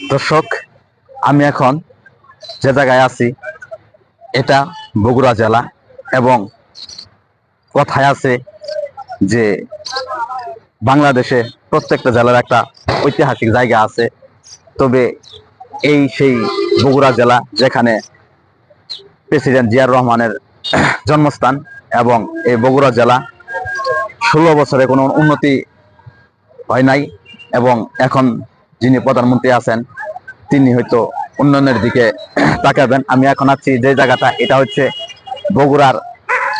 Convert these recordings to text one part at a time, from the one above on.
দর্শক, আমি এখন যে জায়গায় আছি এটা বগুড়া জেলা। এবং কথায় আছে যে বাংলাদেশে প্রত্যেকটা জেলার একটা ঐতিহাসিক জায়গা আছে। তবে এই সেই বগুড়া জেলা, যেখানে প্রেসিডেন্ট জিয়াউর রহমানের জন্মস্থান। এবং এই বগুড়া জেলা 16 বছরে কোনো উন্নতি হয় নাই। এবং এখন যিনি প্রধানমন্ত্রী আছেন তিনি হয়তো উন্নয়নের দিকে তাকাবেন। আমি এখন আছি যে জায়গাটা, এটা হচ্ছে বগুড়ার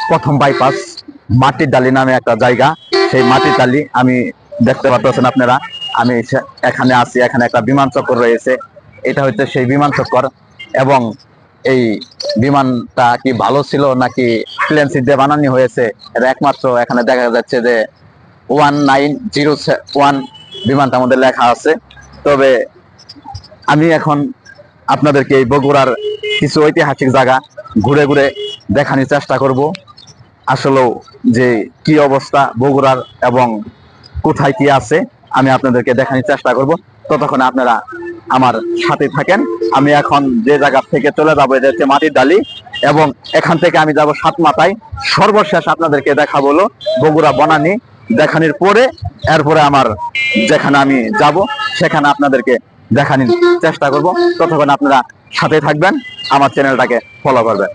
প্রথম বাইপাস মাটির ডালি নামে একটা জায়গা। সেই মাটির ডালি আমি দেখতে পাচ্ছেন আপনারা। আমি এখানে আছি, এখানে একটা বিমান চক্কর রয়েছে। এটা হচ্ছে সেই বিমান চক্কর। এবং এই বিমানটা কি ভালো ছিল নাকি প্লেন সিট দিয়ে বানানো হয়েছে, এটা একমাত্র এখানে দেখা যাচ্ছে যে 1901 বিমানটার মধ্যে লেখা আছে। তবে আমি এখন আপনাদেরকে এই বগুড়ার কিছু ঐতিহাসিক জায়গা ঘুরে ঘুরে দেখানোর চেষ্টা করব। আসলেও যে কি অবস্থা বগুড়ার এবং কোথায় কি আছে আমি আপনাদেরকে দেখানোর চেষ্টা করব। ততক্ষণ আপনারা আমার সাথে থাকেন। আমি এখন যে জায়গা থেকে চলে যাবো এটা হচ্ছে মাটির ডালি। এবং এখান থেকে আমি যাব সাতমাথায়। সর্বশেষ আপনাদেরকে দেখাবো হলো বগুড়া বনানী। দেখানোর পরে এরপরে আমার যেখানে আমি যাব সেখানে আপনাদেরকে দেখানোর চেষ্টা করব। ততক্ষণ আপনারা সাথে থাকবেন, আমার চ্যানেলটাকে ফলো করবেন।